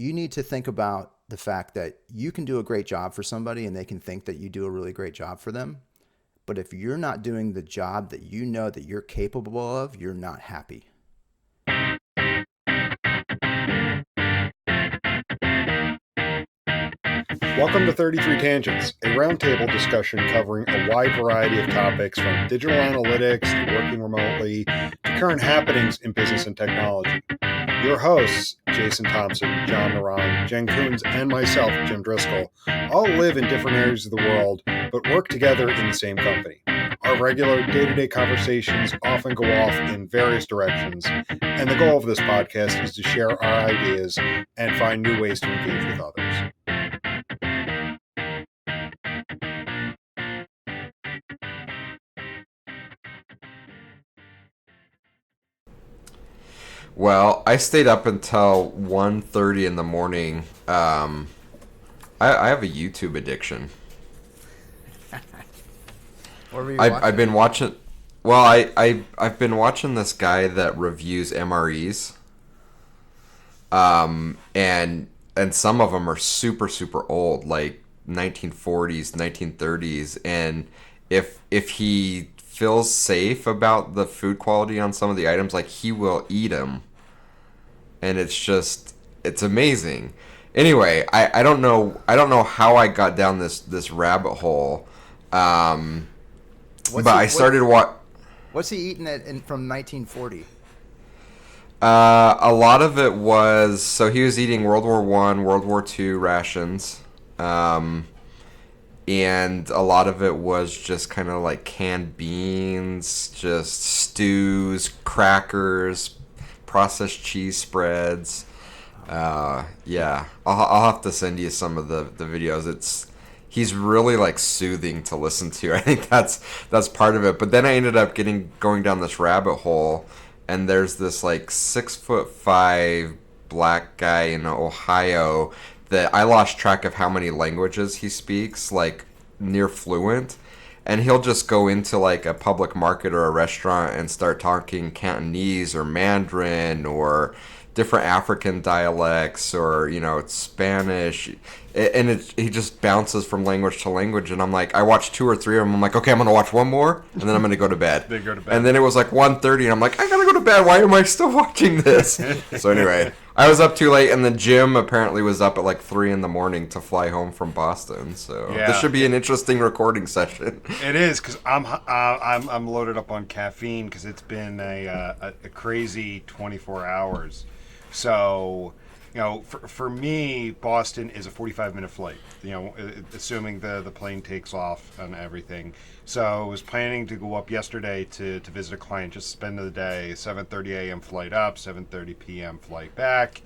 you need to think about the fact that you can do a great job for somebody and they can think that you do a really great job for them. But if you're not doing the job that you know that you're capable of, you're not happy. Welcome to 33 Tangents, a roundtable discussion covering a wide variety of topics from digital analytics to working remotely to current happenings in business and technology. Your hosts, Jason Thompson, John Naran, Jen Coons, and myself, Jim Driscoll, all live in different areas of the world but work together in the same company. Our regular day-to-day conversations often go off in various directions, and the goal of this podcast is to share our ideas and find new ways to engage with others. Well, I stayed up until 1:30 in the morning. I have a YouTube addiction. What were you I've been watching. Well, I've been watching this guy that reviews MREs. And some of them are super super old, like 1940s, 1930s, and if he feels safe about the food quality on some of the items, like he will eat them, and it's amazing. Anyway, I don't know how I got down this rabbit hole, but I started What's he eating from 1940? A lot of it was, so he was eating World War One, World War Two rations, and a lot of it was just kind of like canned beans, just stews, crackers, processed cheese spreads. Yeah, I'll have to send you some of the videos. He's really like soothing to listen to. I think that's part of it. But then I ended up going down this rabbit hole, and there's this like 6'5" black guy in Ohio that I lost track of how many languages he speaks, like near fluent. And he'll just go into like a public market or a restaurant and start talking Cantonese or Mandarin or different African dialects, or Spanish, and he just bounces from language to language. And I'm like, I watched two or three of them. I'm like, okay, I'm gonna watch one more, and then I'm gonna go to bed. Then go to bed. And then it was like 1:30, and I'm like, I gotta go to bed. Why am I still watching this? So anyway, I was up too late, and then Jim apparently was up at like 3 in the morning to fly home from Boston. So Yeah. This should be an interesting recording session. It is, because I'm loaded up on caffeine because it's been a crazy 24 hours. So, for me, Boston is a 45-minute flight. Assuming the plane takes off and everything. So I was planning to go up yesterday to visit a client, just spend the day. 7:30 a.m. flight up, 7:30 p.m. flight back.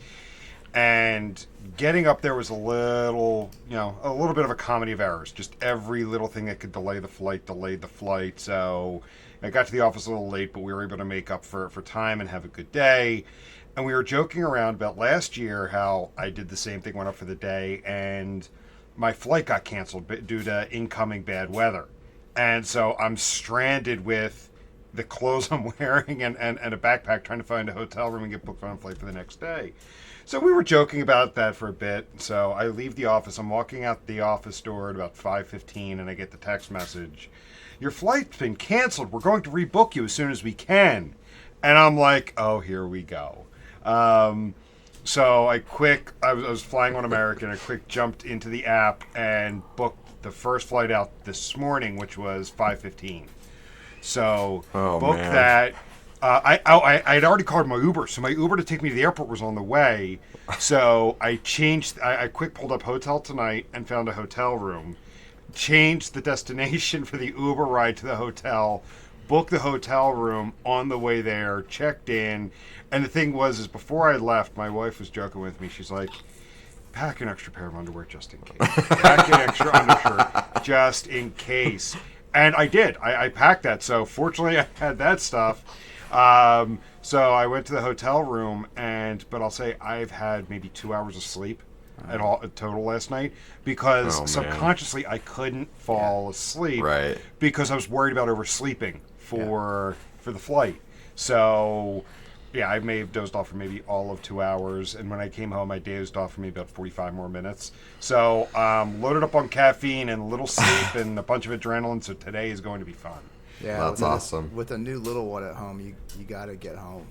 And getting up there was a little bit of a comedy of errors. Just every little thing that could delay the flight delayed the flight. So I got to the office a little late, but we were able to make up for time and have a good day. And we were joking around about last year how I did the same thing, went up for the day, and my flight got canceled due to incoming bad weather. And so I'm stranded with the clothes I'm wearing and a backpack trying to find a hotel room and get booked on a flight for the next day. So we were joking about that for a bit. So I leave the office. I'm walking out the office door at about 5:15, and I get the text message, "Your flight's been canceled. We're going to rebook you as soon as we can." And I'm like, oh, here we go. So I was flying on American. I quick jumped into the app and booked the first flight out this morning, which was 5:15. So booked man. that. I'd already called my Uber, so my Uber to take me to the airport was on the way. So I changed. I quick pulled up Hotel Tonight and found a hotel room. Changed the destination for the Uber ride to the hotel. Booked the hotel room on the way there. Checked in. And the thing is before I left, my wife was joking with me. She's like, pack an extra pair of underwear just in case. Pack an extra undershirt just in case. And I did. I packed that. So fortunately, I had that stuff. So I went to the hotel room, but I'll say I've had maybe 2 hours of sleep total last night because subconsciously I couldn't fall asleep because I was worried about oversleeping for the flight. So yeah, I may have dozed off for maybe all of 2 hours, and when I came home, I dozed off for maybe about 45 more minutes. So, loaded up on caffeine and a little sleep and a bunch of adrenaline. So today is going to be fun. Yeah, That's awesome. with a new little one at home, you got to get home.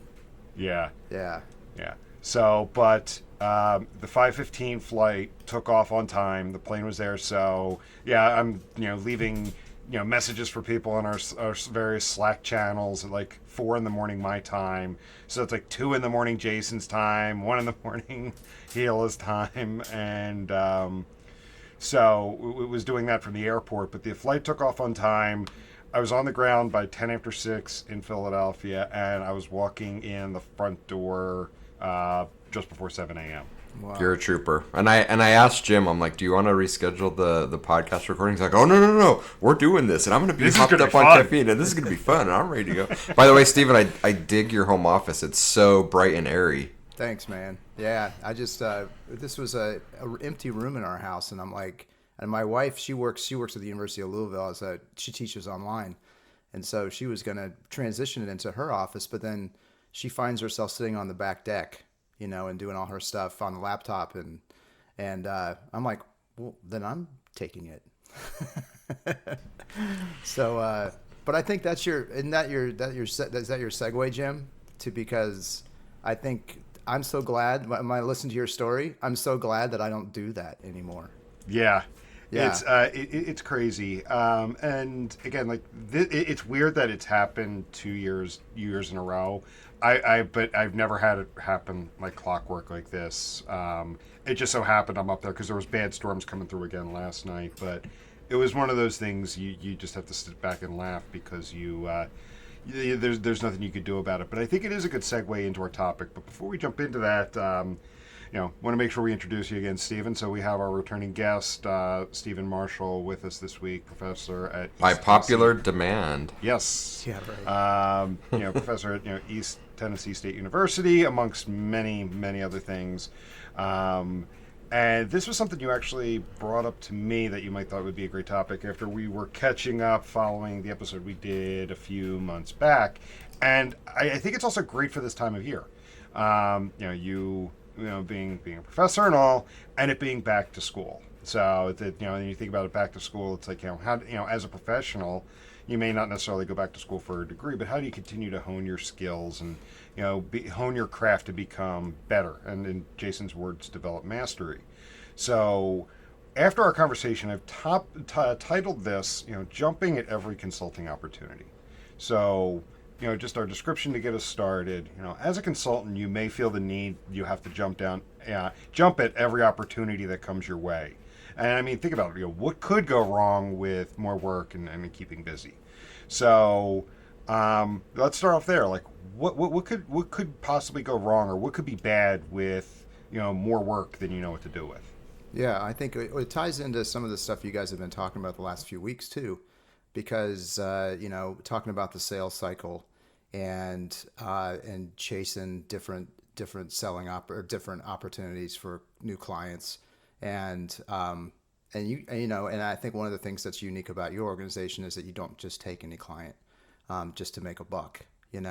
Yeah, Yeah. yeah. So, but the 5:15 flight took off on time. The plane was there. So, yeah, I'm leaving messages for people on our various Slack channels at like 4 in the morning my time. So it's like 2 in the morning Jason's time, 1 in the morning Gila's time, and so it was doing that from the airport. But the flight took off on time. I was on the ground by 10 after 6 in Philadelphia, and I was walking in the front door just before 7 a.m. Wow. You're a trooper. And I asked Jim, I'm like, do you want to reschedule the podcast recording? He's like, oh, no. We're doing this. And I'm going to be This is hopped gonna up be on fun. caffeine. And this is going to be fun. And I'm ready to go. By the way, Steven, I dig your home office. It's so bright and airy. Thanks, man. Yeah, I just this was a empty room in our house, and I'm like, and my wife, she works at the University of Louisville she teaches online, and so she was gonna transition it into her office, but then she finds herself sitting on the back deck, and doing all her stuff on the laptop, and I'm like, well, then I'm taking it. So, but I think is that your segue, Jim, because I think I'm so glad when I listen to your story, I'm so glad that I don't do that anymore. Yeah. Yeah. It's crazy, and again, like it's weird that it's happened 2 years in a row. But I've never had it happen like clockwork like this. It just so happened I'm up there because there was bad storms coming through again last night. But it was one of those things you just have to sit back and laugh because there's nothing you could do about it. But I think it is a good segue into our topic. But before we jump into that, want to make sure we introduce you again, Stephen. So we have our returning guest, Stephen Marshall, with us this week, professor at East By popular Tennessee. demand. Yes. Yeah, right. Professor at East Tennessee State University, amongst many, many other things. And this was something you actually brought up to me that you might thought would be a great topic after we were catching up following the episode we did a few months back. And I think it's also great for this time of year. Being a professor and all, and it being back to school. So that when you think about it, back to school, it's like how as a professional, you may not necessarily go back to school for a degree, but how do you continue to hone your skills and hone your craft to become better? And in Jason's words, develop mastery. So after our conversation, I've titled this, jumping at every consulting opportunity. So just our description to get us started. As a consultant, you may feel the need you have to jump at every opportunity that comes your way. And I mean, think about it. What could go wrong with more work and keeping busy? So let's start off there. Like, what could possibly go wrong, or what could be bad with more work than you know what to do with? Yeah, I think it ties into some of the stuff you guys have been talking about the last few weeks too, because talking about the sales cycle and chasing different selling or different opportunities for new clients, and I think one of the things that's unique about your organization is that you don't just take any client just to make a buck, and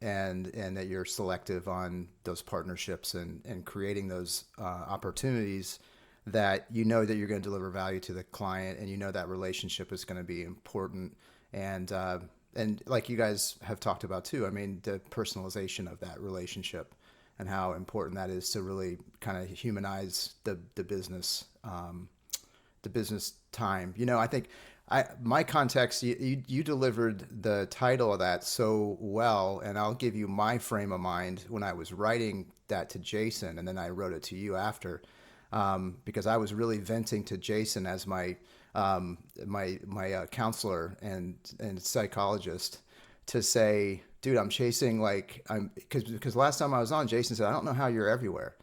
that you're selective on those partnerships and creating those opportunities that that you're going to deliver value to the client, and that relationship is going to be important, and like you guys have talked about too, I mean, the personalization of that relationship and how important that is to really kind of humanize the business time. I think my context, you delivered the title of that so well, and I'll give you my frame of mind when I was writing that to Jason, and then I wrote it to you after, because I was really venting to Jason as my counselor and psychologist to say, dude, I'm chasing because last time I was on, Jason said, I don't know how you're everywhere,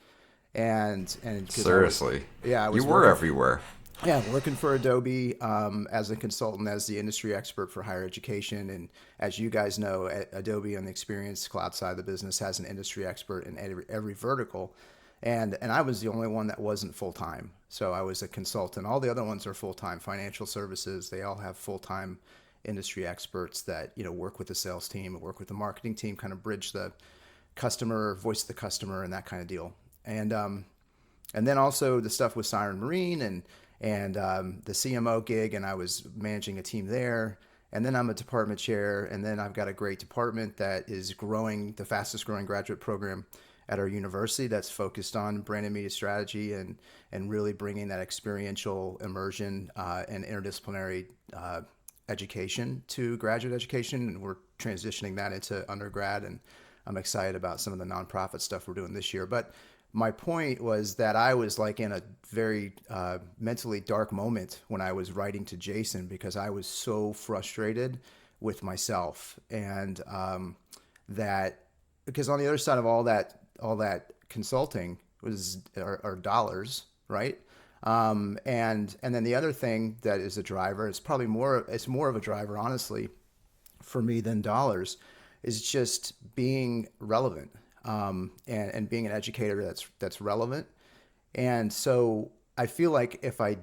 and Seriously. I was you were everywhere. Yeah, working for Adobe as a consultant, as the industry expert for higher education. And as you guys know, Adobe on the Experience Cloud side of the business has an industry expert in every vertical. And I was the only one that wasn't full-time. So I was a consultant. All the other ones are full-time. Financial services, they all have full-time industry experts that, work with the sales team and work with the marketing team, kind of bridge the customer, voice of the customer, and that kind of deal. And then also the stuff with Siren Marine and the CMO gig, and I was managing a team there. And then I'm a department chair, and then I've got a great department that is growing, the fastest growing graduate program at our university that's focused on brand and media strategy and really bringing that experiential immersion and interdisciplinary education to graduate education. And we're transitioning that into undergrad, and I'm excited about some of the nonprofit stuff we're doing this year. But my point was that I was like in a very mentally dark moment when I was writing to Jason, because I was so frustrated with myself, and that because on the other side of all that consulting are dollars, right? And then the other thing that is a driver, it's more of a driver, honestly, for me than dollars, is just being relevant. And being an educator that's relevant. And so I feel like if I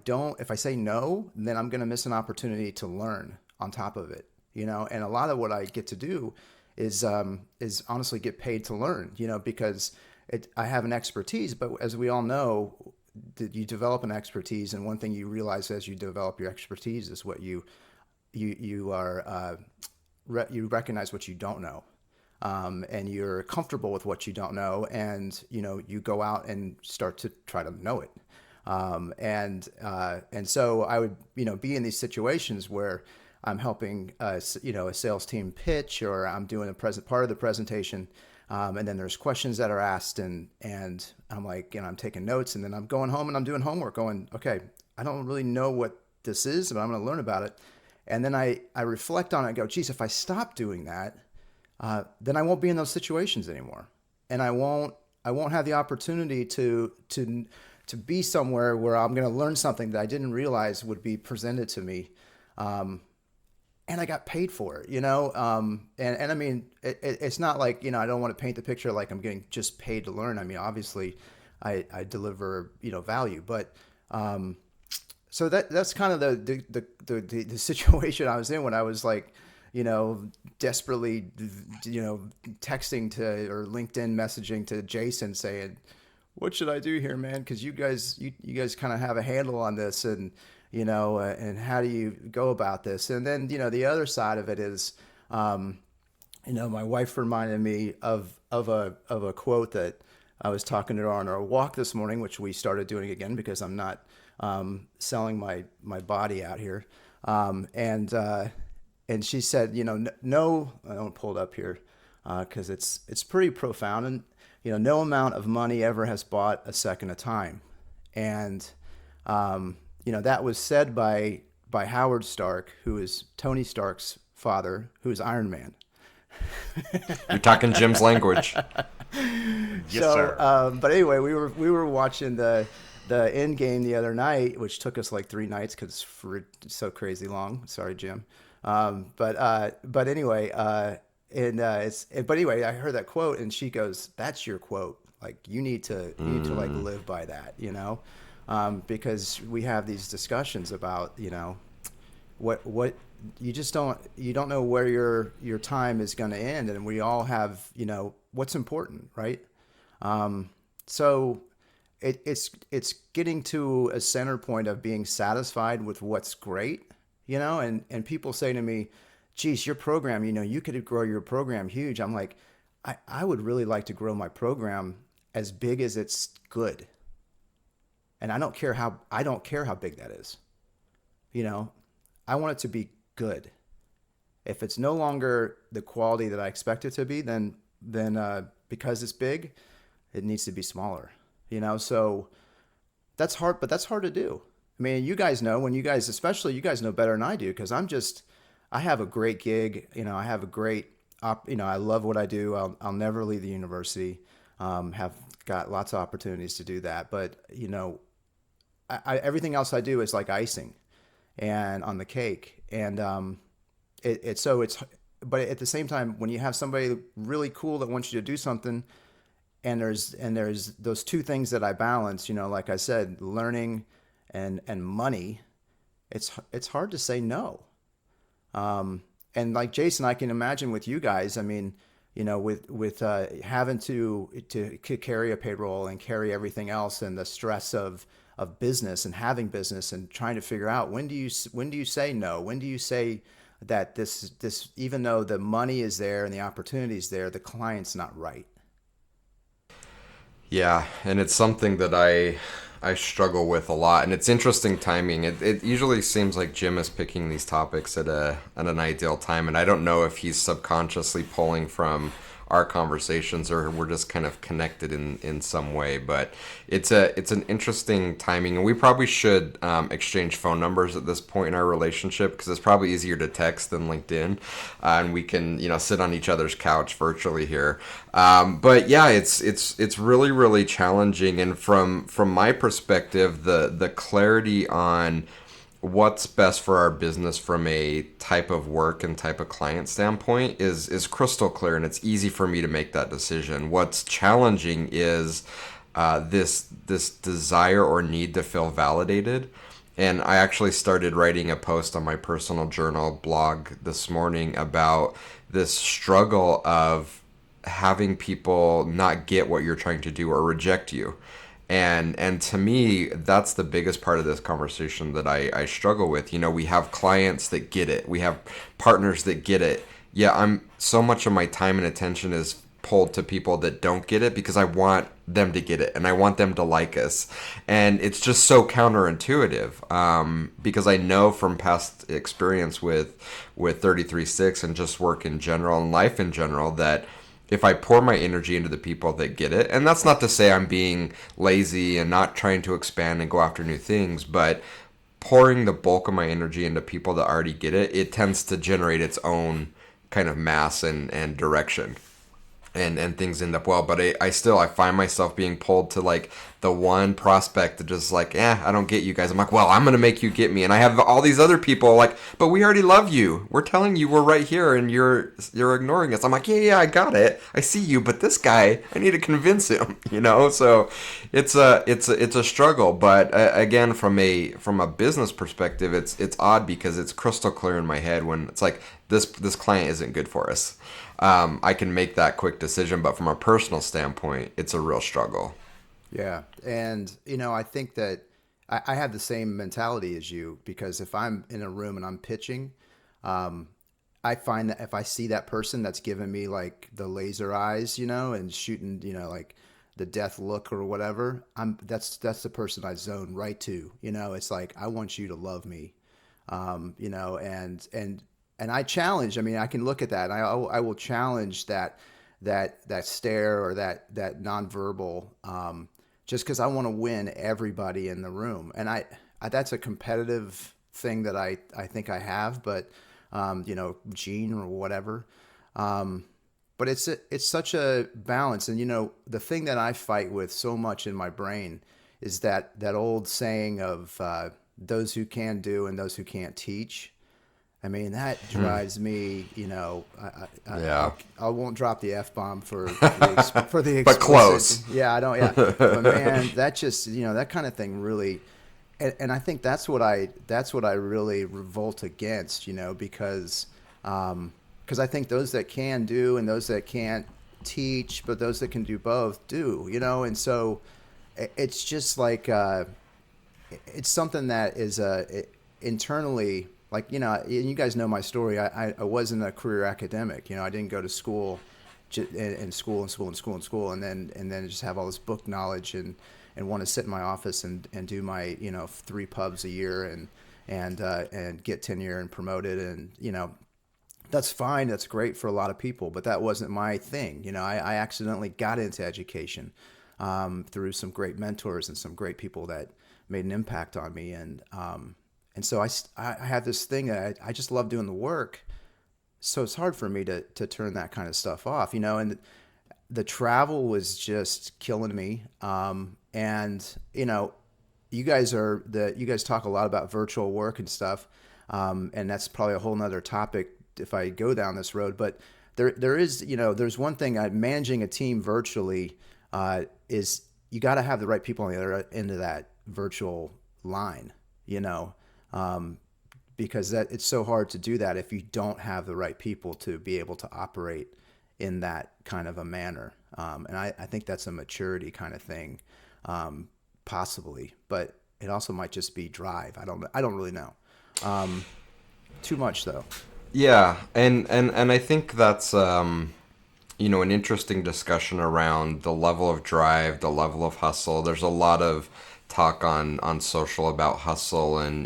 say no, then I'm going to miss an opportunity to learn on top of it, and a lot of what I get to do is honestly get paid to learn, because I have an expertise, but as we all know, you develop an expertise. And one thing you realize as you develop your expertise is what you recognize what you don't know. And you're comfortable with what you don't know, and you go out and start to try to know it. And so I would be in these situations where I'm helping a sales team pitch, or I'm doing a part of the presentation, and then there's questions that are asked, and I'm like, I'm taking notes, and then I'm going home and I'm doing homework, going, okay, I don't really know what this is, but I'm going to learn about it. And then I reflect on it and go, geez, if I stop doing that, then I won't be in those situations anymore, and I won't have the opportunity to be somewhere where I'm going to learn something that I didn't realize would be presented to me, and I got paid for it, and I mean, it's not like I don't want to paint the picture like I'm getting just paid to learn. I mean, obviously, I deliver value, but so that's kind of the situation I was in when I was like, desperately, texting to or LinkedIn messaging to Jason saying, what should I do here, man? Because you guys kind of have a handle on this, and and how do you go about this? And then the other side of it is, my wife reminded me of a quote that I was talking to her on our walk this morning, which we started doing again because I'm not selling my body out here, and she said, no, I don't pull it up here because it's pretty profound. And, no amount of money ever has bought a second of time. And, that was said by Howard Stark, who is Tony Stark's father, who is Iron Man. You're talking Jim's language. Yes, sir. But anyway, we were watching the end game the other night, which took us like 3 nights because it's so crazy long. Sorry, Jim. But anyway, but anyway, I heard that quote, and she goes, "That's your quote. Like you need to like live by that, because we have these discussions about, what you don't know where your time is going to end, and we all have, what's important, right? So it's getting to a center point of being satisfied with what's great. And people say to me, geez, your program, you could grow your program huge. I'm like, I would really like to grow my program as big as it's good. And I don't care how big that is. I want it to be good. If it's no longer the quality that I expect it to be, then because it's big, it needs to be smaller. So that's hard, but that's hard to do. I mean, you guys know, especially you guys know better than I do, because I have a great gig. I have a great, I love what I do. I'll never leave the university. Have got lots of opportunities to do that. But, everything else I do is like icing and on the cake. And but at the same time, when you have somebody really cool that wants you to do something, and there's those two things that I balance, like I said, learning and money, it's hard to say no. And like Jason, I can imagine with you guys, I mean, with having to carry a payroll and carry everything else and the stress of business and having business and trying to figure out when do you say no? When do you say that this even though the money is there and the opportunity is there, the client's not right? Yeah, and it's something that I struggle with a lot, and it's interesting timing. It usually seems like Jim is picking these topics at an ideal time, and I don't know if he's subconsciously pulling from our conversations or we're just kind of connected in some way. But it's an interesting timing, and we probably should exchange phone numbers at this point in our relationship because it's probably easier to text than LinkedIn, and we can sit on each other's couch virtually here. But yeah, it's really challenging, and from my perspective, the clarity on what's best for our business from a type of work and type of client standpoint is crystal clear, and it's easy for me to make that decision. What's challenging is this desire or need to feel validated. And I actually started writing a post on my personal journal blog this morning about this struggle of having people not get what you're trying to do or reject you. And to me, that's the biggest part of this conversation that I struggle with. We have clients that get it. We have partners that get it. Yeah, I'm so much of my time and attention is pulled to people that don't get it because I want them to get it and I want them to like us. And it's just so counterintuitive because I know from past experience with 33.6 and just work in general and life in general that if I pour my energy into the people that get it, and that's not to say I'm being lazy and not trying to expand and go after new things, but pouring the bulk of my energy into people that already get it, it tends to generate its own kind of mass and direction. And things end up well, but I find myself being pulled to like the one prospect that just like, I don't get you guys. I'm like, well, I'm gonna make you get me, and I have all these other people like, but we already love you. We're telling you we're right here, and you're ignoring us. I'm like, yeah, I got it. I see you, but this guy, I need to convince him. So it's a struggle. But again, from a business perspective, it's odd because it's crystal clear in my head when it's like this client isn't good for us. I can make that quick decision, but from a personal standpoint, it's a real struggle. Yeah. And, I think that I have the same mentality as you because if I'm in a room and I'm pitching, I find that if I see that person that's giving me like the laser eyes, and shooting, like the death look or whatever, that's the person I zone right to. It's like I want you to love me, and I challenge. I mean, I can look at that. And I will challenge that stare or that nonverbal, just because I want to win everybody in the room. And I that's a competitive thing that I think I have, but gene or whatever. But it's such a balance. And the thing that I fight with so much in my brain is that old saying of those who can do and those who can't teach. I mean, that drives me, Yeah. I won't drop the F-bomb for the explicit. But close. Yeah, I don't, yeah. But man, that just, that kind of thing really, and I think that's what I really revolt against, because I think those that can do and those that can't teach, but those that can do both do, and so it's just like, it's something that is internally, like, and you guys know my story. I wasn't a career academic. I didn't go to school and school, and then just have all this book knowledge and want to sit in my office and do my 3 pubs a year and get tenure and promoted, and that's fine. That's great for a lot of people, but that wasn't my thing. I accidentally got into education through some great mentors and some great people that made an impact on me, and so I have this thing that I just love doing the work. So it's hard for me to turn that kind of stuff off, and the travel was just killing me. And, you guys talk a lot about virtual work and stuff. And that's probably a whole nother topic if I go down this road, but there is, there's one thing managing a team virtually, is you got to have the right people on the other end of that virtual line, because that it's so hard to do that if you don't have the right people to be able to operate in that kind of a manner. And I think that's a maturity kind of thing, possibly, but it also might just be drive. I don't really know. Too much though. Yeah, and I think that's an interesting discussion around the level of drive, the level of hustle. There's a lot of talk on social about hustle and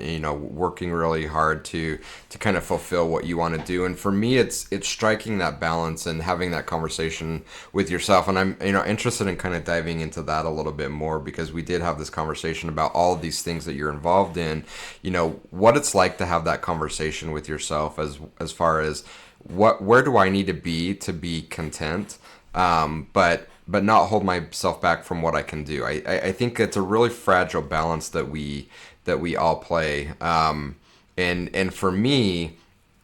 working really hard to kind of fulfill what you want to do. And for me, it's striking that balance and having that conversation with yourself. And I'm interested in kind of diving into that a little bit more, because we did have this conversation about all of these things that you're involved in. What it's like to have that conversation with yourself as far as where do I need to be content, but not hold myself back from what I can do. I think it's a really fragile balance that we all play. And for me,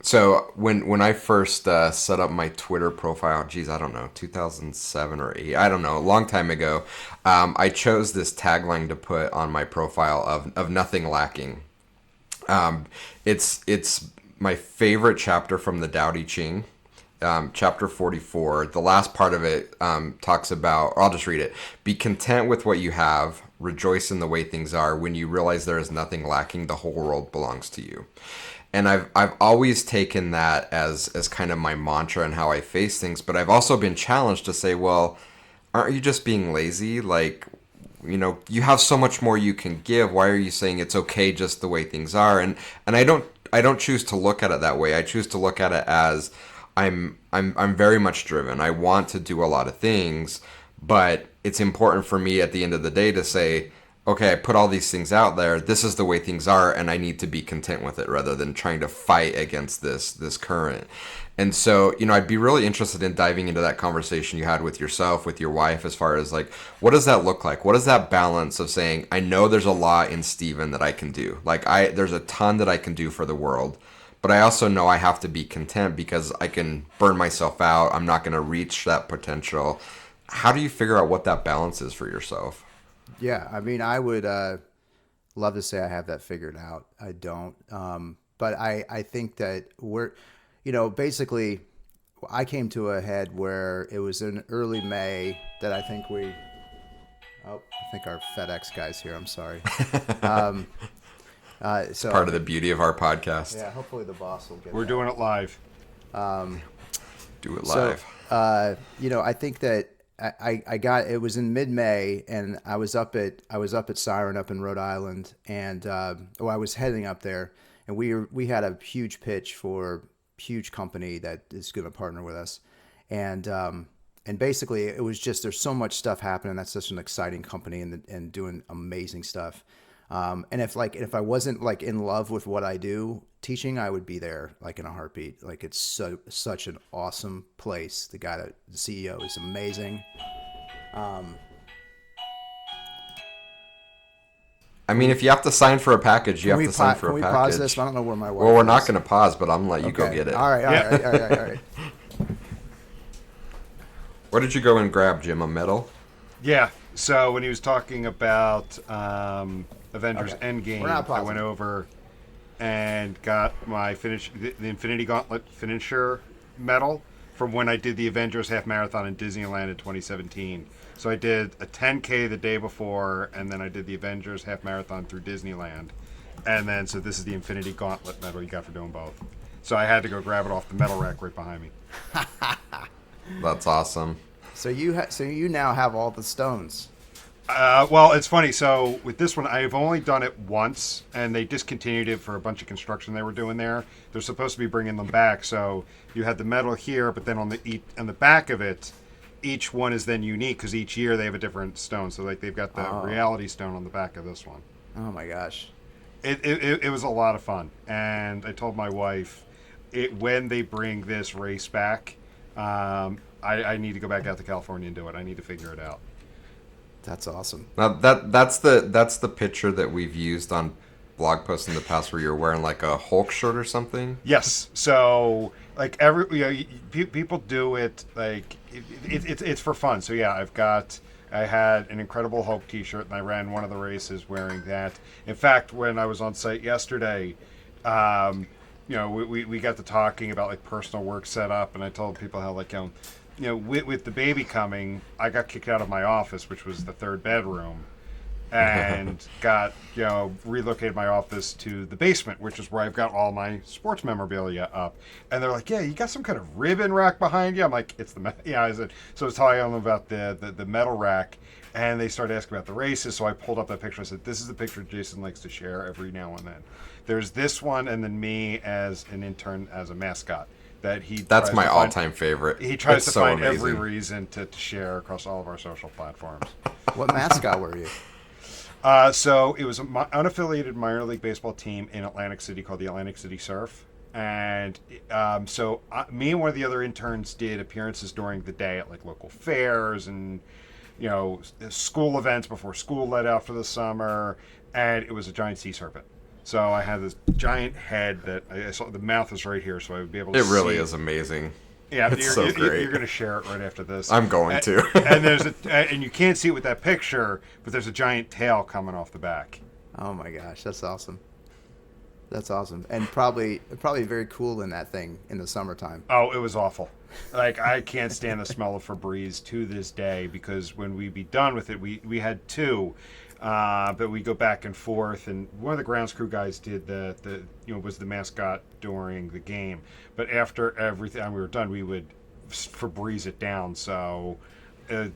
so when I first set up my Twitter profile, geez, I don't know, 2007 or 8, I don't know, a long time ago, I chose this tagline to put on my profile of nothing lacking. It's my favorite chapter from the Tao Te Ching. Chapter 44, the last part of it talks about, or I'll just read it. Be content with what you have, rejoice in the way things are. When you realize there is nothing lacking, the whole world belongs to you. And I've always taken that as kind of my mantra and how I face things, but I've also been challenged to say, well, aren't you just being lazy? Like, you have so much more you can give. Why are you saying it's okay just the way things are? And I don't choose to look at it that way. I choose to look at it as I'm very much driven. I want to do a lot of things, but it's important for me at the end of the day to say, okay, I put all these things out there. This is the way things are, and I need to be content with it rather than trying to fight against this current. And so, I'd be really interested in diving into that conversation you had with yourself, with your wife, as far as like, what does that look like? What is that balance of saying, I know there's a lot in Steven that I can do. Like there's a ton that I can do for the world. But I also know I have to be content because I can burn myself out. I'm not going to reach that potential. How do you figure out what that balance is for yourself? Yeah, I mean, I would love to say I have that figured out. I don't. But I think that basically I came to a head where it was in early May that I think I think our FedEx guy's here. I'm sorry. So Part of the beauty of our podcast. Yeah, hopefully the boss will get We're that. doing it live. Do it live. So, I think that I got, it was in mid-May, and I was up at Siren up in Rhode Island, and I was heading up there, and we had a huge pitch for a huge company that is going to partner with us, and basically it was just, there's so much stuff happening. That's such an exciting company and doing amazing stuff. And if I wasn't like in love with what I do teaching, I would be there like in a heartbeat. Like it's such an awesome place. The CEO is amazing. I mean, if you have to sign for a package, you have to sign for a package. Can we pause this? I don't know where my wife Well, we're is. not going to pause, but I'm going to let you go get it. All right. What did you go and grab, Jim? A medal? Yeah. So when he was talking about Avengers Okay. Endgame, We're not I pausing. went over and got my the Infinity Gauntlet finisher medal from when I did the Avengers half marathon in Disneyland in 2017. So I did a 10K the day before, and then I did the Avengers half marathon through Disneyland. And then, so this is the Infinity Gauntlet medal you got for doing both. So I had to go grab it off the medal rack right behind me. That's awesome. So you now have all the stones. Well, it's funny. So with this one, I've only done it once, and they discontinued it for a bunch of construction they were doing there. They're supposed to be bringing them back. So you had the medal here, but then on the back of it, each one is then unique because each year they have a different stone. So like they've got the Reality Stone on the back of this one. Oh my gosh. It was a lot of fun, and I told my wife, when they bring this race back, I need to go back out to California and do it. I need to figure it out. That's awesome. Now that's the picture that we've used on blog posts in the past where you're wearing like a Hulk shirt or something. Yes. So like people do it like it's for fun. So yeah, I had an Incredible Hulk T-shirt, and I ran one of the races wearing that. In fact, when I was on site yesterday, We got to talking about like personal work setup, and I told people how like with the baby coming, I got kicked out of my office, which was the third bedroom, and got relocated my office to the basement, which is where I've got all my sports memorabilia up. And they're like, "Yeah, you got some kind of ribbon rack behind you." I'm like, "It's the yeah." I said, so it's telling them about the metal rack, and they started asking about the races. So I pulled up that picture. I said, "This is the picture Jason likes to share every now and then." There's this one, and then me as an intern as a mascot. That he That's tries my to find- all-time favorite. He tries It's to so find amazing. every reason to share across all of our social platforms. What mascot were you? So it was an unaffiliated minor league baseball team in Atlantic City called the Atlantic City Surf. And me and one of the other interns did appearances during the day at like local fairs and school events before school let out for the summer. And it was a giant sea serpent. So I had this giant head that I saw. The mouth is right here, so I would be able to It really see. is amazing. Yeah, It's so great. You're going to share it right after this. I'm going to. And you can't see it with that picture, but there's a giant tail coming off the back. Oh my gosh, that's awesome. That's awesome, and probably very cool in that thing in the summertime. Oh, it was awful. Like I can't stand the smell of Febreze to this day because when we be done with it, we had two, but we go back and forth. And one of the grounds crew guys did was the mascot during the game. But after everything we were done, we would Febreze it down. So,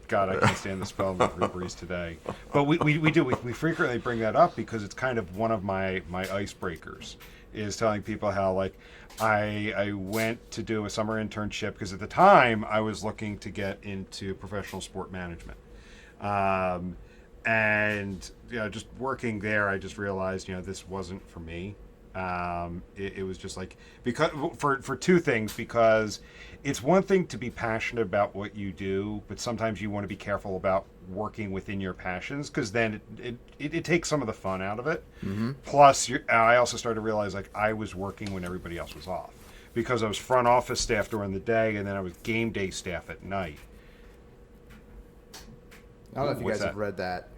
God, I can't stand the smell of Febreze today. But we frequently bring that up because it's kind of one of my icebreakers. Is telling people how like I went to do a summer internship because at the time I was looking to get into professional sport management, and just working there I just realized this wasn't for me. It was just like because for two things, because it's one thing to be passionate about what you do, but sometimes you want to be careful about working within your passions because then it takes some of the fun out of it. Mm-hmm. Plus, I also started to realize like I was working when everybody else was off because I was front office staff during the day and then I was game day staff at night. I don't know if you What's guys have that? read that.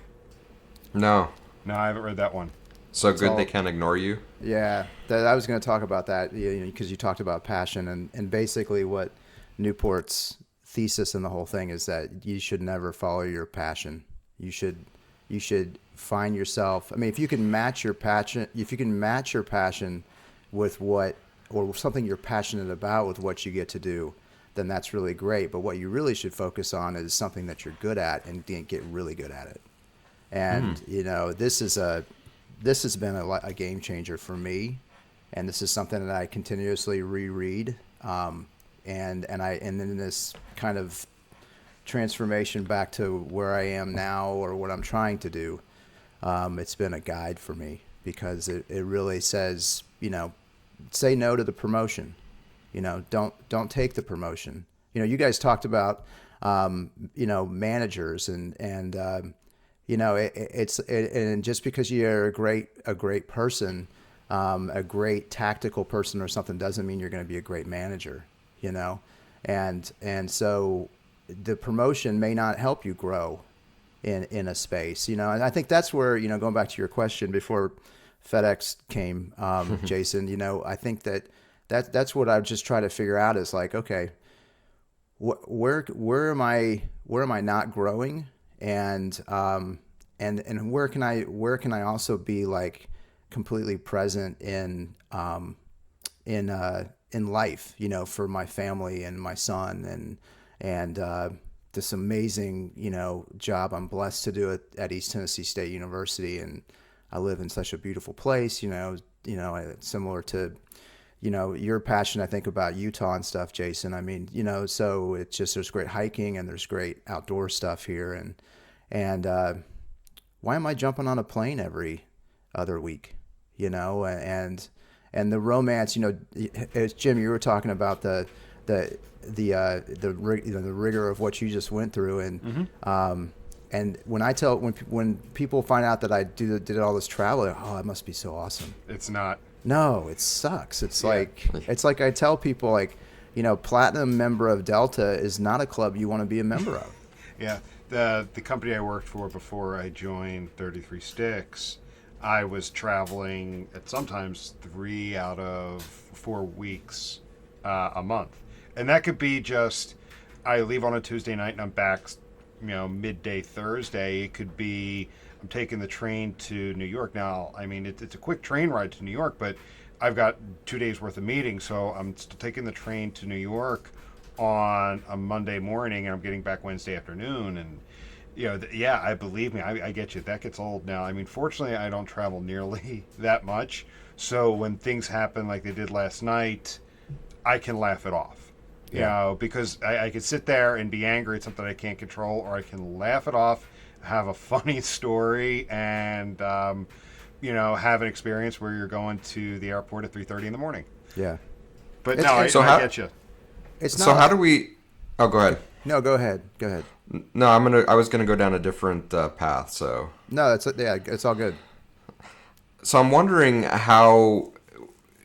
No. No, I haven't read that one. So good all- they can't ignore you? Yeah, I was going to talk about that because you talked about passion and basically what Newport's thesis in the whole thing is that you should never follow your passion. You should find yourself. I mean, if you can match your passion with what or something you're passionate about with what you get to do, then that's really great. But what you really should focus on is something that you're good at and get really good at it. And this has been a game changer for me, and this is something that I continuously reread. And then this kind of transformation back to where I am now or what I'm trying to do, it's been a guide for me because it really says, say no to the promotion. Don't take the promotion. You guys talked about, managers and and just because you're a great person, a great tactical person or something doesn't mean you're going to be a great manager, and so the promotion may not help you grow in a space, and I think that's where, going back to your question before FedEx came, Jason, I think that's what I just try to figure out is like, okay, where am I not growing? And where can I also be like completely present in life, for my family and my son and this amazing, job I'm blessed to do at East Tennessee State University. And I live in such a beautiful place, similar to, your passion, I think, about Utah and stuff, Jason. I mean, so it's just, there's great hiking and there's great outdoor stuff here. And why am I jumping on a plane every other week, and the romance, as Jim, you were talking about the rigor of what you just went through. And when people find out that I did all this travel, it must be so awesome. It's not. No, it sucks. It's like I tell people, like, platinum member of Delta is not a club you want to be a member of. Yeah. The company I worked for before I joined 33 Sticks, I was traveling at sometimes 3 out of 4 weeks a month, and that could be just I leave on a Tuesday night and I'm back, midday Thursday. It could be I'm taking the train to New York. Now, I mean, it's a quick train ride to New York, but I've got 2 days worth of meetings, so I'm still taking the train to New York on a Monday morning, and I'm getting back Wednesday afternoon, and yeah, I believe me, I get you. That gets old now. I mean, fortunately, I don't travel nearly that much, so when things happen like they did last night, I can laugh it off. Because I could sit there and be angry at something I can't control, or I can laugh it off, have a funny story, and have an experience where you're going to the airport at 3:30 in the morning. Yeah. But It's- no, I, it's- So I how- get you. It's So not. how do we? Oh, go ahead. No, go ahead. Go ahead. No, I was gonna go down a different path. So No, yeah, it's all good. I'm wondering how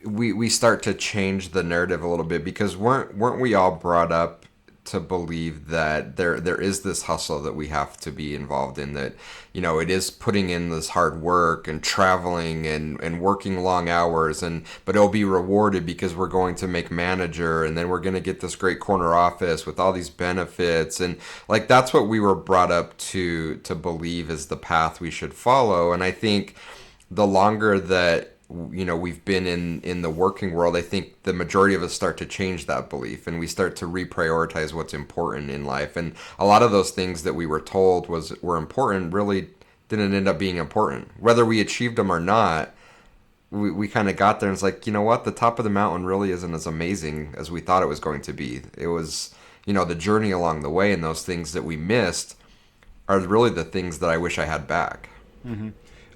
we start to change the narrative a little bit, because weren't we all brought up to believe that there is this hustle that we have to be involved in, that it is putting in this hard work and traveling and working long hours, but it'll be rewarded because we're going to make manager, and then we're going to get this great corner office with all these benefits, and like that's what we were brought up to believe is the path we should follow. And I think the longer that we've been in the working world, I think the majority of us start to change that belief, and we start to reprioritize what's important in life. And a lot of those things that we were told were important really didn't end up being important. Whether we achieved them or not, we kind of got there and it's like, you know what, the top of the mountain really isn't as amazing as we thought it was going to be. It was, the journey along the way, and those things that we missed are really the things that I wish I had back. Mm-hmm.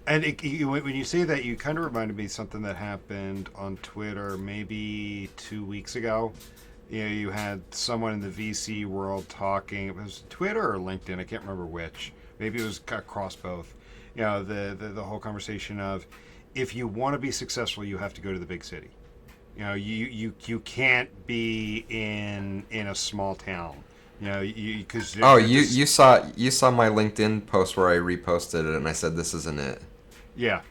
And when you say that, you kind of reminded me of something that happened on Twitter maybe 2 weeks ago. You had someone in the VC world talking. It was Twitter or LinkedIn. I can't remember which. Maybe it was across both. The whole conversation of, if you want to be successful, you have to go to the big city. You can't be in a small town. Because you saw my LinkedIn post where I reposted it and I said this isn't it. Yeah.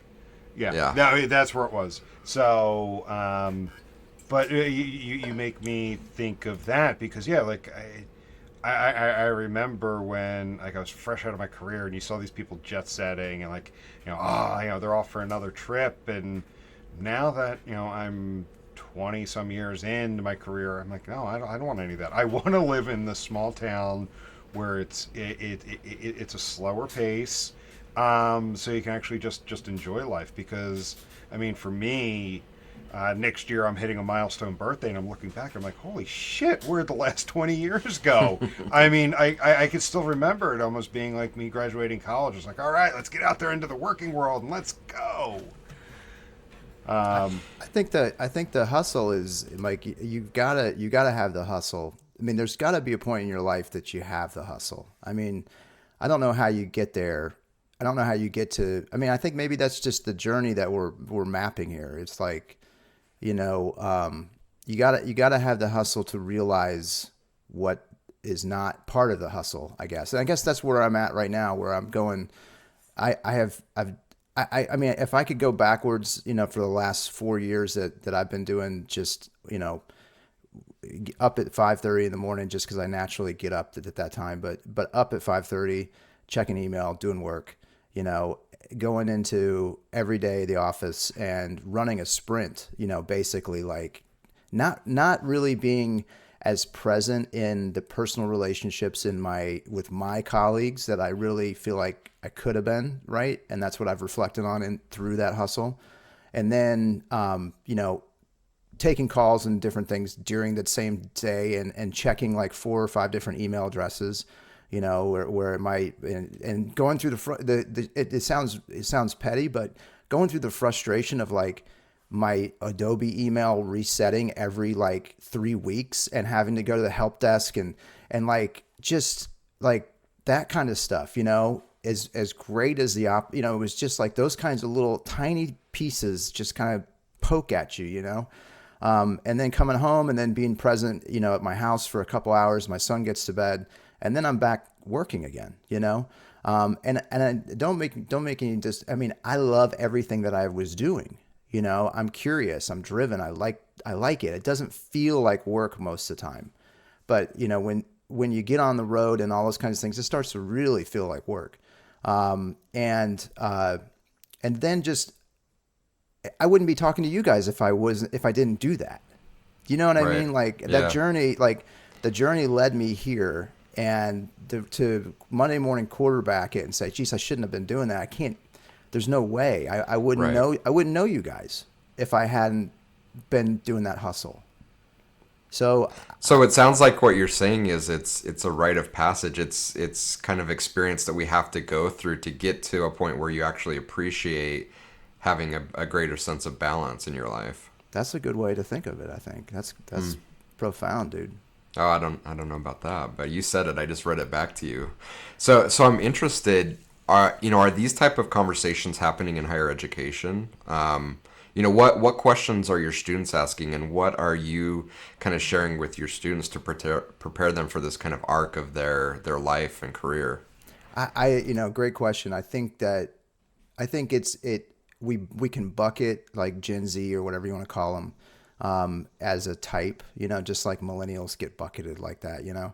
Yeah. No, that's where it was. So, but you make me think of that because like I remember when I was fresh out of my career and you saw these people jet setting and they're off for another trip, and now that I'm 20 some years into my career, I'm like, no, I don't want any of that. I want to live in the small town where it's a slower pace, so you can actually just enjoy life. Because I mean, for me, next year I'm hitting a milestone birthday, and I'm looking back, I'm like, holy shit, where'd the last 20 years go? I mean, I could still remember it almost being like me graduating college. It's like, all right, let's get out there into the working world and let's go. I think the hustle is like you gotta have the hustle. I mean, there's got to be a point in your life that you have the hustle. I mean, I don't know how you get there. I don't know how you get to. I mean, I think maybe that's just the journey that we're mapping here. It's like, you gotta have the hustle to realize what is not part of the hustle, I guess. And I guess that's where I'm at right now, where I'm going. I mean, if I could go backwards, for the last 4 years that I've been doing just, up at 5:30 in the morning, just because I naturally get up at that time, but up at 5:30, checking email, doing work, going into every day the office and running a sprint, basically like not really being as present in the personal relationships with my colleagues that I really feel like I could have been, right? And that's what I've reflected on through that hustle. And then, taking calls and different things during that same day and checking like 4 or 5 different email addresses, where it might, and going through it sounds petty, but going through the frustration of like my Adobe email resetting every like 3 weeks and having to go to the help desk and like just like that kind of stuff, as great as it was just like those kinds of little tiny pieces just kind of poke at you, and then coming home and then being present, at my house for a couple hours, my son gets to bed, and then I'm back working again, And don't make any just. I mean, I love everything that I was doing. You know, I'm curious. I'm driven. I like it. It doesn't feel like work most of the time, but you know, when you get on the road and all those kinds of things, it starts to really feel like work. And then just I wouldn't be talking to you guys if I didn't do that. You know what I Right. mean? Like Yeah. that journey, like the journey led me here, and to Monday morning quarterback it and say, "Geez, I shouldn't have been doing that. I can't. There's no way. I wouldn't Right. know. I wouldn't know you guys if I hadn't been doing that hustle." So So it sounds like what you're saying is it's a rite of passage. It's kind of experience that we have to go through to get to a point where you actually appreciate having a greater sense of balance in your life. that's a good way to think of it. I think that's profound, dude. Oh, I don't know about that, but you said it. I just read it back to you. So I'm interested. Are these type of conversations happening in higher education? What questions are your students asking, and what are you kind of sharing with your students to prepare them for this kind of arc of their life and career? Great question. I think we can bucket like Gen Z or whatever you want to call them as a type, you know, just like millennials get bucketed like that, you know,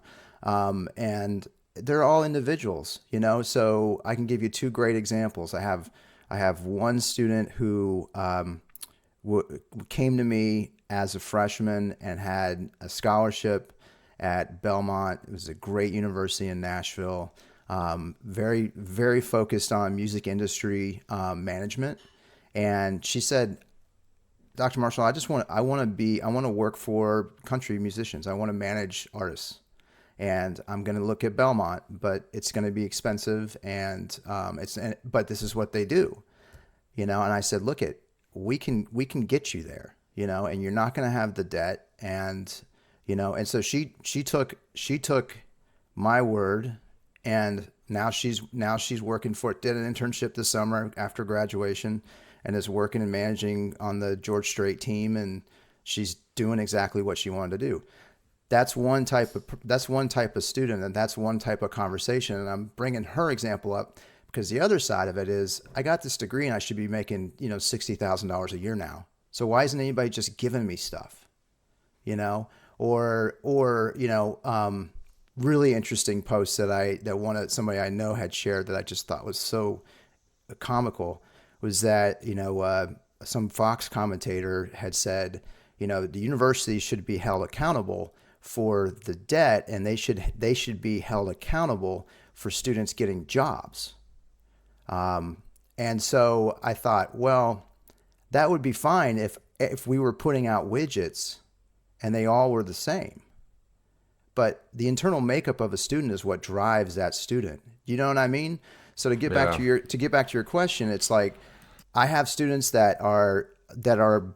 and they're all individuals, you know. So I can give you two great examples. I have one student who came to me as a freshman and had a scholarship at Belmont. It was a great university in Nashville. Very, very focused on music industry management. And she said, "Dr. Marshall, I want to work for country musicians. I want to manage artists. And I'm going to look at Belmont, but it's going to be expensive, and but this is what they do, you know." And I said, "Look, we can get you there, you know, and you're not going to have the debt." And you know, and so she took my word, and now she's working did an internship this summer after graduation, and is working and managing on the George Strait team, and she's doing exactly what she wanted to do. That's one type of student, and that's one type of conversation. And I'm bringing her example up because the other side of it is, I got this degree and I should be making, you know, $60,000 a year now. So why isn't anybody just giving me stuff, you know? Or you know, really interesting posts that somebody I know had shared that I just thought was so comical was that, you know, some Fox commentator had said, you know, the university should be held accountable for the debt, and they should be held accountable for students getting jobs. And so I thought, well, that would be fine if we were putting out widgets and they all were the same. But the internal makeup of a student is what drives that student. You know what I mean? So to get back to your question, it's like I have students that are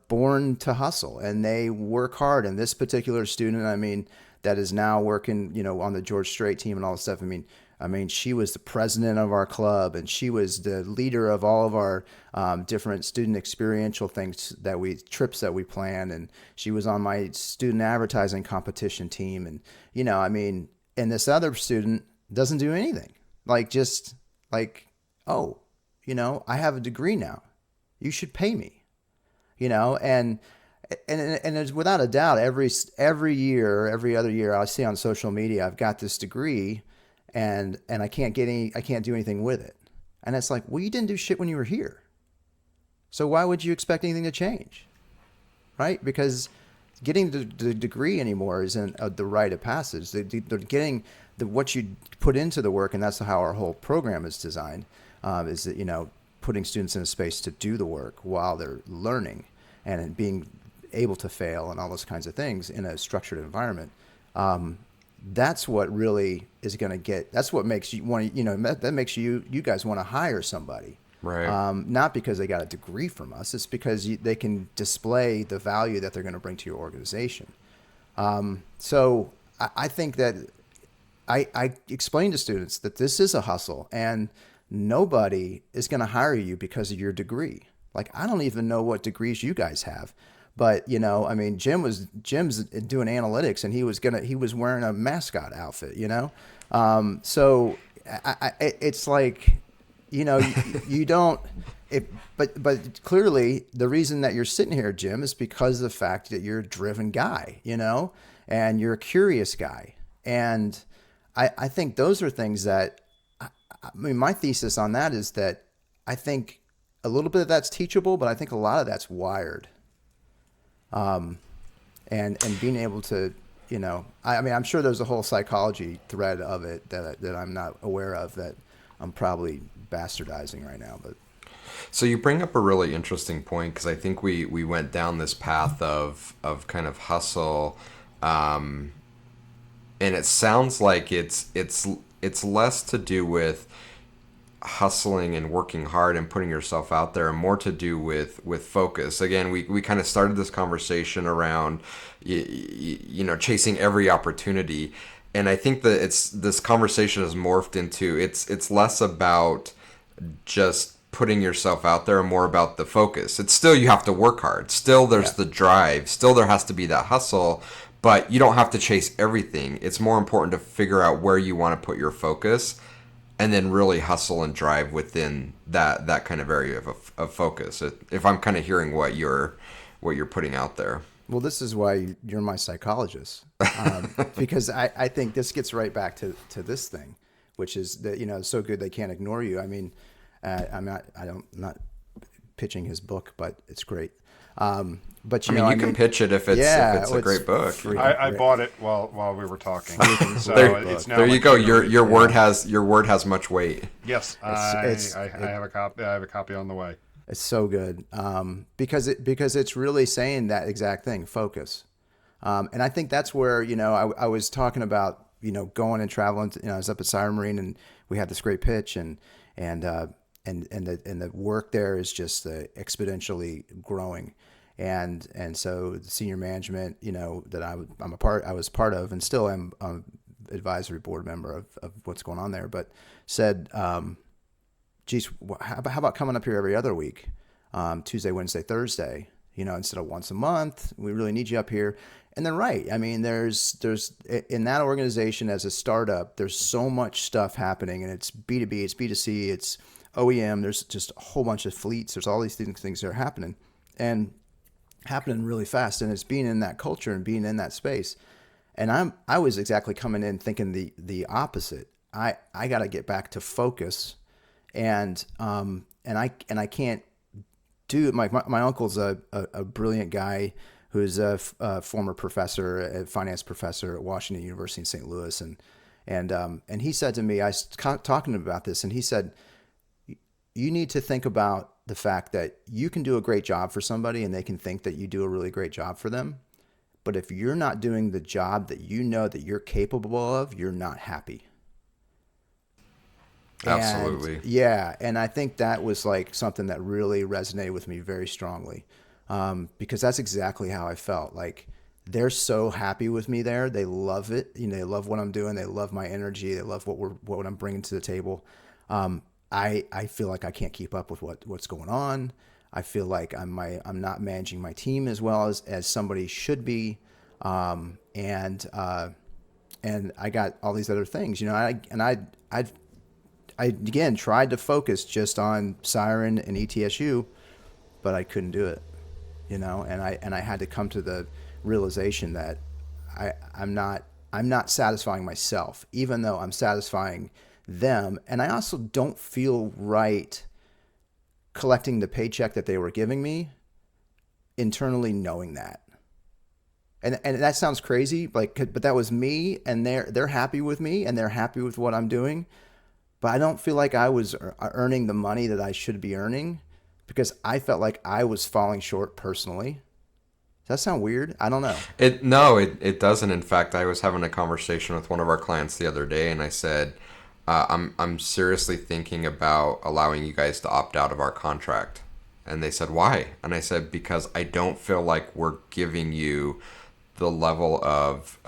born to hustle and they work hard. And this particular student, I mean, that is now working, you know, on the George Strait team and all this stuff. I mean, she was the president of our club, and she was the leader of all of our different student experiential trips that we planned. And she was on my student advertising competition team. And, you know, I mean, and this other student doesn't do anything. Just like, oh, you know, I have a degree now. You should pay me, you know, and it's without a doubt, every year, every other year, I see on social media, I've got this degree, and I can't do anything with it. And it's like, well, you didn't do shit when you were here. So why would you expect anything to change? Right? Because getting the degree anymore isn't the rite of passage. They're getting what you put into the work, and that's how our whole program is designed, is that, you know, putting students in a space to do the work while they're learning and being able to fail and all those kinds of things in a structured environment. That's what really is going to that's what makes you want to, you know, that makes you guys want to hire somebody. Right. Not because they got a degree from us. It's because they can display the value that they're going to bring to your organization. So I think that I explain to students that this is a hustle, and nobody is going to hire you because of your degree. Like, I don't even know what degrees you guys have, but, you know, I mean, Jim's doing analytics, and he was wearing a mascot outfit, you know? So it's like, you don't. But clearly, the reason that you're sitting here, Jim, is because of the fact that you're a driven guy, and you're a curious guy, and I think those are things that, I mean, my thesis on that is that I think a little bit of that's teachable, but I think a lot of that's wired. And being able to, I mean, I'm sure there's a whole psychology thread of it that I'm not aware of, that I'm probably bastardizing right now. But So you bring up a really interesting point, because I think we went down this path of kind of hustle, and it sounds like it's less to do with hustling and working hard and putting yourself out there, and more to do with focus. Again, we kind of started this conversation around chasing every opportunity, and I think that this conversation has morphed into it's less about just putting yourself out there and more about the focus. It's still, you have to work hard, still there's the drive, still there has to be that hustle, but you don't have to chase everything. It's more important to figure out where you want to put your focus, and then really hustle and drive within that kind of area of focus. If I'm kind of hearing what you're putting out there. well, this is why you're my psychologist, because I think this gets right back to this thing, which is that, it's so good they can't ignore you. I mean, I'm not pitching his book, but it's great. But I mean, you can pitch it if it's a great book. I bought it while we were talking. So it's now there you go. Your word has much weight. Yes, I have a copy. I have a copy on the way. It's so good, because it's really saying that exact thing, focus. And I think that's where, I was talking about, going and traveling. I was up at Siren Marine, and we had this great pitch, and the work there is just exponentially growing. And so the senior management, that I was part of, and still am advisory board member of what's going on there, but said, geez, how about coming up here every other week, Tuesday, Wednesday, Thursday, instead of once a month. We really need you up here. And they're right. I mean, there's in that organization, as a startup, there's so much stuff happening, and it's B2B, it's B2C, it's OEM. There's just a whole bunch of fleets. There's all these things that are happening, and happening really fast. And it's being in that culture and being in that space. And I was exactly coming in thinking the opposite. I got to get back to focus, and I can't do my uncle's a brilliant guy who's a former professor, a finance professor at Washington University in St. Louis, and he said to me, I was talking about this, and he said, you need to think about the fact that you can do a great job for somebody, and they can think that you do a really great job for them. But if you're not doing the job that you know that you're capable of, you're not happy. Absolutely. And I think that was like something that really resonated with me very strongly, because that's exactly how I felt. Like, they're so happy with me there. They love it. They love what I'm doing. They love my energy. They love what I'm bringing to the table. I feel like I can't keep up with what's going on. I feel like I'm not managing my team as well as somebody should be. And I got all these other things, I again tried to focus just on Siren and ETSU, but I couldn't do it, and I had to come to the realization that I'm not satisfying myself, even though I'm satisfying them. And I also don't feel right collecting the paycheck that they were giving me, internally knowing that. And that sounds crazy, but that was me, and they're happy with me, and they're happy with what I'm doing. But I don't feel like I was earning the money that I should be earning, because I felt like I was falling short personally. Does that sound weird? I don't know. It doesn't. In fact, I was having a conversation with one of our clients the other day, and I said, I'm seriously thinking about allowing you guys to opt out of our contract. And they said, why? And I said, because I don't feel like we're giving you the level of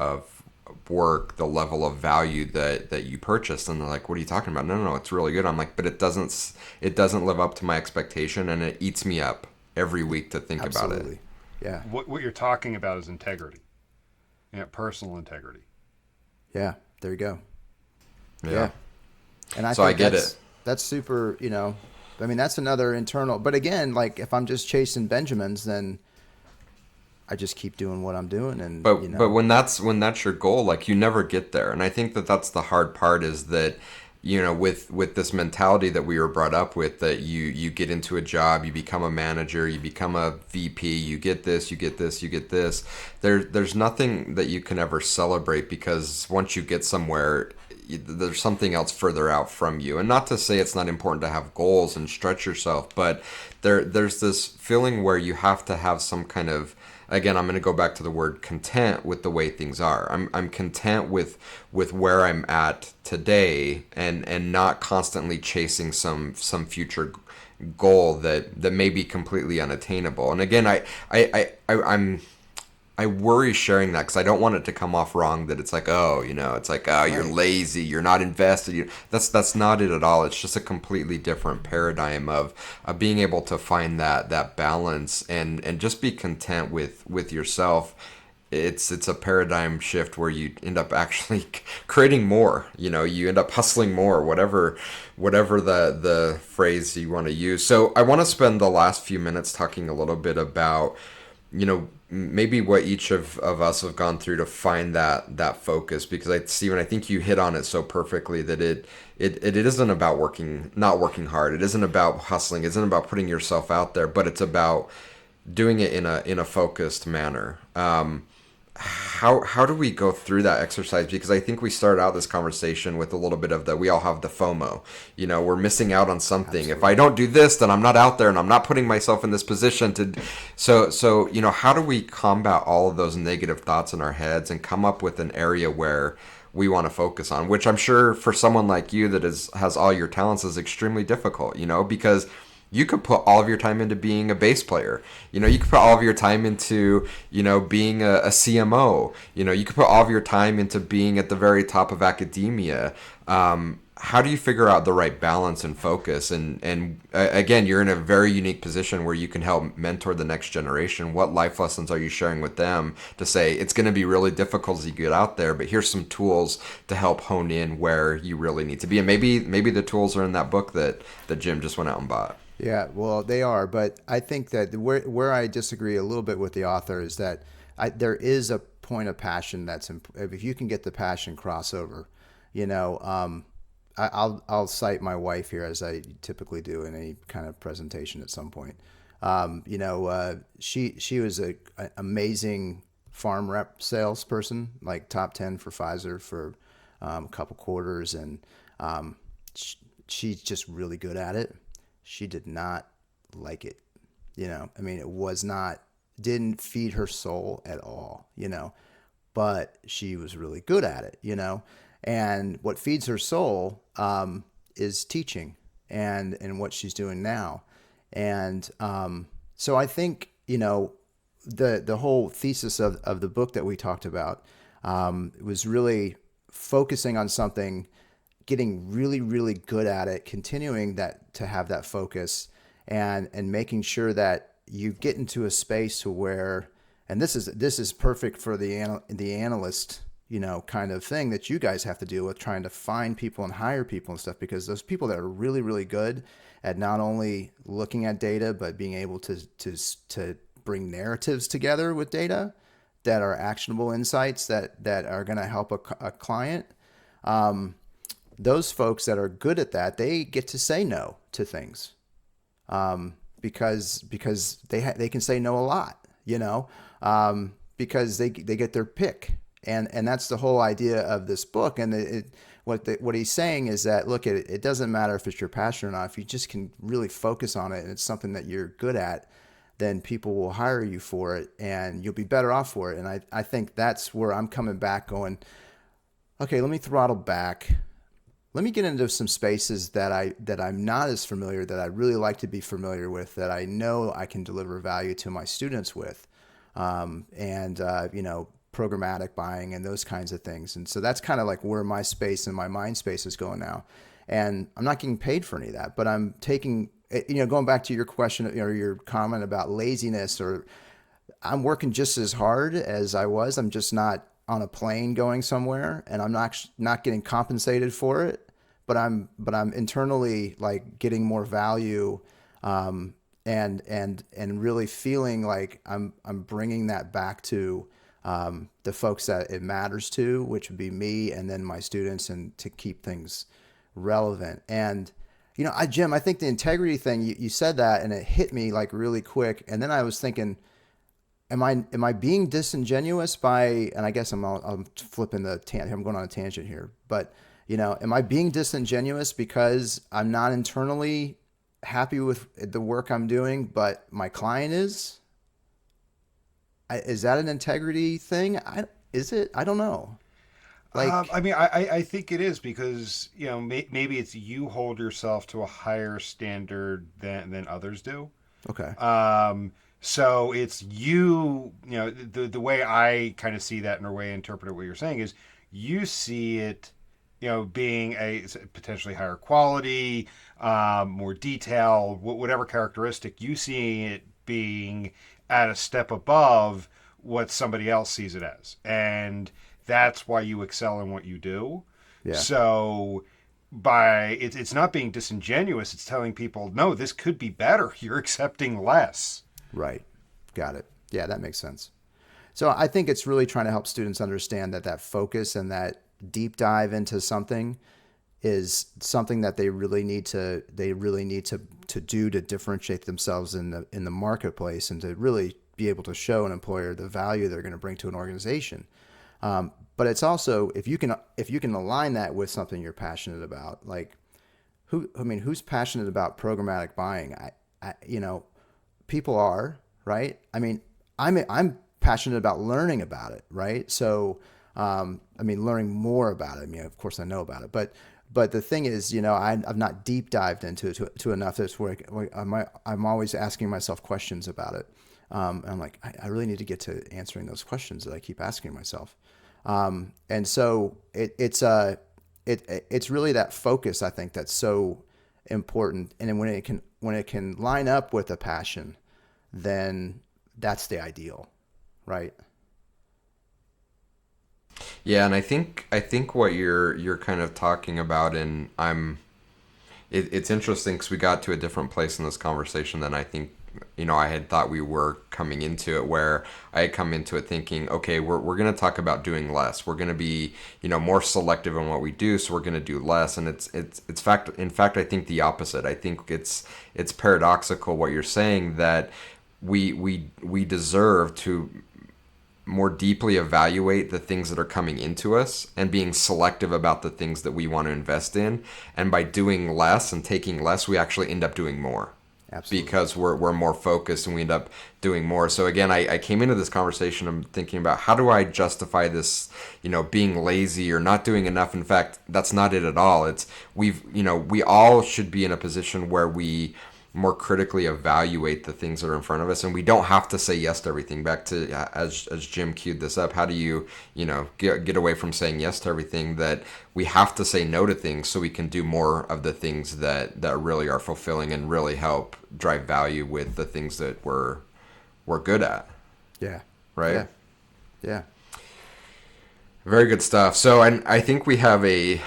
work, the level of value that you purchased. And they're like, what are you talking about? No, it's really good. I'm like, but it doesn't live up to my expectation, and it eats me up every week to think Absolutely. about it. Yeah. What you're talking about is integrity. Personal integrity. Yeah. There you go. Yeah. And I So I think get it. that's super, I mean, that's another internal, but again, like if I'm just chasing Benjamins, then I just keep doing what I'm doing. And, But when that's your goal, like you never get there. And I think that that's the hard part is that with this mentality that we were brought up with, that you get into a job, you become a manager, you become a VP, you get this, you get this, you get this. There's nothing that you can ever celebrate, because once you get somewhere, there's something else further out from you. And not to say it's not important to have goals and stretch yourself, but there's this feeling where you have to have some kind of, again, I'm going to go back to the word content with the way things are. I'm content with where I'm at today, and not constantly chasing some future goal that may be completely unattainable. And again, I worry sharing that, because I don't want it to come off wrong, that it's like, it's like, oh, you're lazy, you're not invested. That's not it at all. It's just a completely different paradigm of being able to find that balance, and just be content with yourself. It's a paradigm shift where you end up actually creating more. You end up hustling more, whatever the phrase you want to use. So I want to spend the last few minutes talking a little bit about maybe what each of us have gone through to find that focus, because Stephen, I think you hit on it so perfectly, that it isn't about not working hard. It isn't about hustling. It isn't about putting yourself out there, but it's about doing it in a focused manner. How do we go through that exercise? Because I think we started out this conversation with a little bit of we all have the FOMO. We're missing out on something. Absolutely. If I don't do this, then I'm not out there, and I'm not putting myself in this position to. So how do we combat all of those negative thoughts in our heads and come up with an area where we want to focus on, which I'm sure for someone like you that has all your talents is extremely difficult, because you could put all of your time into being a bass player. You could put all of your time into, being a CMO. You could put all of your time into being at the very top of academia. How do you figure out the right balance and focus? And again, you're in a very unique position where you can help mentor the next generation. What life lessons are you sharing with them to say it's going to be really difficult as you get out there, but here's some tools to help hone in where you really need to be? And maybe the tools are in that book that Jim just went out and bought. Yeah, well, they are, but I think that where I disagree a little bit with the author is that there is a point of passion if you can get the passion crossover, I'll cite my wife here, as I typically do in any kind of presentation at some point. She was an amazing farm rep salesperson, like top 10 for Pfizer for a couple quarters, and she's just really good at it. She did not like it. I mean, didn't feed her soul at all, but she was really good at it, and what feeds her soul is teaching and what she's doing now. And so I think, the whole thesis of the book that we talked about was really focusing on something, getting really, really good at it, continuing to have that focus, and making sure that you get into a space to where, and this is perfect for the analyst, kind of thing that you guys have to deal with, trying to find people and hire people and stuff, because those people that are really, really good at not only looking at data, but being able to bring narratives together with data that are actionable insights that are going to help a client. Those folks that are good at that, they get to say no to things, because they can say no a lot, because they get their pick, and that's the whole idea of this book. And what he's saying is that, look, it doesn't matter if it's your passion or not. If you just can really focus on it and it's something that you're good at, then people will hire you for it, and you'll be better off for it. And I think that's where I'm coming back, going, okay, let me throttle back. Let me get into some spaces that I'm not as familiar, that I really like to be familiar with, that I know I can deliver value to my students with, programmatic buying and those kinds of things. And so that's kind of like where my space and my mind space is going now. And I'm not getting paid for any of that, but I'm taking, going back to your question or your comment about laziness, or I'm working just as hard as I was. I'm just not on a plane going somewhere, and I'm not getting compensated for it, but I'm internally like getting more value, and really feeling like I'm bringing that back to the folks that it matters to, which would be me and then my students, and to keep things relevant. And Jim, I think the integrity thing, you said that and it hit me like really quick, and then I was thinking, am I being disingenuous by, and I guess I'm flipping I'm going on a tangent here, but am I being disingenuous because I'm not internally happy with the work I'm doing, but my client is? Is that an integrity thing? Is it? I don't know. Like, I mean, I think it is because maybe it's you hold yourself to a higher standard than others do. okay, So it's the way I kind of see that, and the way I interpret what you're saying is you see it, being a potentially higher quality, more detail, whatever characteristic, you see it being at a step above what somebody else sees it as. And that's why you excel in what you do. yeah, So it's not being disingenuous, it's telling people, no, this could be better. You're accepting less. right, got it. Yeah, that makes sense. So I think it's really trying to help students understand that focus and that deep dive into something is something that they really need to do to differentiate themselves in the marketplace, and to really be able to show an employer the value they're going to bring to an organization. But it's also, if you can align that with something you're passionate about, like who's passionate about programmatic buying? People are, right? I mean, I'm passionate about learning about it, right? So, learning more about it. I mean, of course I know about it, but the thing is, I've not deep dived into it to enough. That's where I'm always asking myself questions about it. And I'm like, I really need to get to answering those questions that I keep asking myself. And so it's really that focus, I think, that's so important. And then when it can line up with a passion, then that's the ideal, right? Yeah, and I think what you're kind of talking about, and it's interesting because we got to a different place in this conversation than I think I had thought we were coming into it, where I had come into it thinking, okay, we're going to talk about doing less. We're going to be, more selective in what we do, so we're going to do less. And in fact, I think the opposite. I think it's paradoxical what you're saying, that we deserve to more deeply evaluate the things that are coming into us and being selective about the things that we want to invest in. And by doing less and taking less, we actually end up doing more. Absolutely. Because we're more focused and we end up doing more. So again, I came into this conversation, I'm thinking about, how do I justify this, being lazy or not doing enough? In fact, that's not it at all. It's we all should be in a position where we more critically evaluate the things that are in front of us, and we don't have to say yes to everything. Back to, as Jim queued this up, how do you get away from saying yes to everything? That we have to say no to things so we can do more of the things that really are fulfilling and really help drive value with the things that we're good at. Yeah. Right. Yeah. Very good stuff. So I think we have a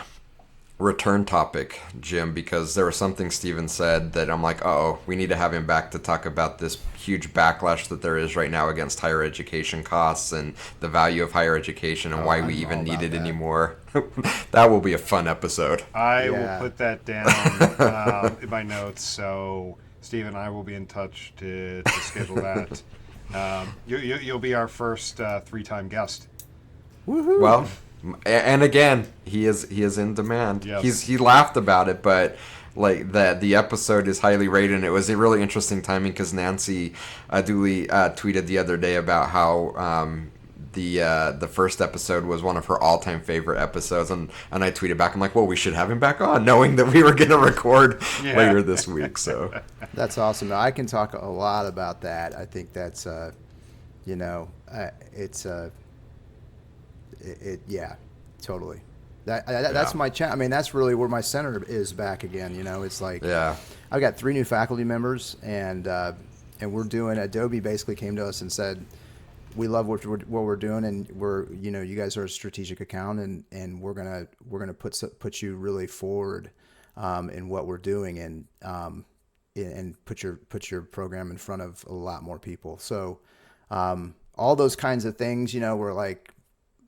return topic, Jim, because there was something Steven said that I'm like, we need to have him back to talk about this huge backlash that there is right now against higher education costs and the value of higher education and why we even need it anymore. That will be a fun episode. I will put that down in my notes. So Steve and I will be in touch to schedule that. You'll be our first 3-time guest. Woohoo! Well, and again, he is in demand. Yes. He laughed about it, but like the episode is highly rated. And it was a really interesting timing because Nancy Dooley tweeted the other day about how the first episode was one of her all-time favorite episodes, and I tweeted back, I'm like, well, we should have him back on, knowing that we were going to record later this week. So that's awesome. I can talk a lot about that. I think that's yeah, totally. That's my channel. I mean, that's really where my center is back again. It's like, I've got 3 new faculty members, and we're doing. Adobe basically came to us and said, we love what we're doing, and you guys are a strategic account, and we're gonna put you really forward in what we're doing, and put your program in front of a lot more people. So all those kinds of things, were like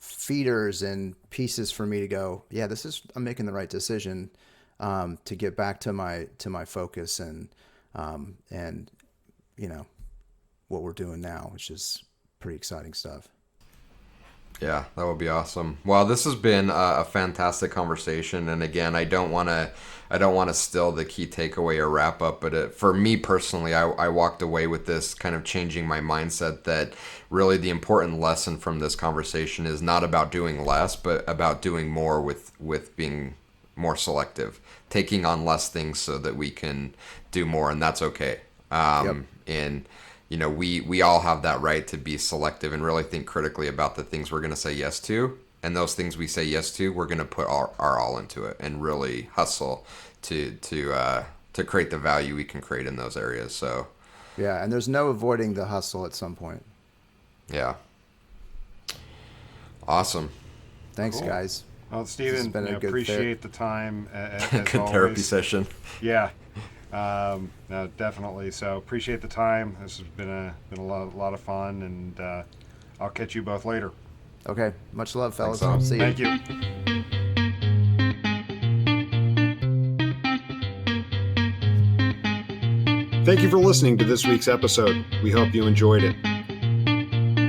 feeders and pieces for me to go, yeah, I'm making the right decision to get back to my focus and what we're doing now, which is pretty exciting stuff. Yeah, that would be awesome. Well, this has been a fantastic conversation, and again, I don't want to still the key takeaway or wrap up, but for me personally, I walked away with this kind of changing my mindset that really the important lesson from this conversation is not about doing less, but about doing more with being more selective, taking on less things so that we can do more, and that's okay. And we all have that right to be selective and really think critically about the things we're going to say yes to. And those things we say yes to, we're going to put our all into it and really hustle to create the value we can create in those areas. So, yeah, and there's no avoiding the hustle at some point. Yeah. Awesome. Thanks, Cool. guys. Well, Stephen, appreciate the time. As Good always. therapy session. Yeah. No, definitely. So appreciate the time. This has been a lot of fun, and I'll catch you both later. Okay. Much love, fellas. Thanks, See you. Thank you. Thank you for listening to this week's episode. We hope you enjoyed it.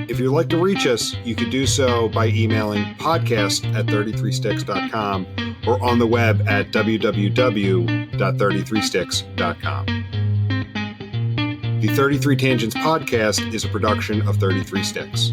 If you'd like to reach us, you could do so by emailing podcast@33sticks.com or on the web at www.33sticks.com. The 33 Tangents podcast is a production of 33 Sticks.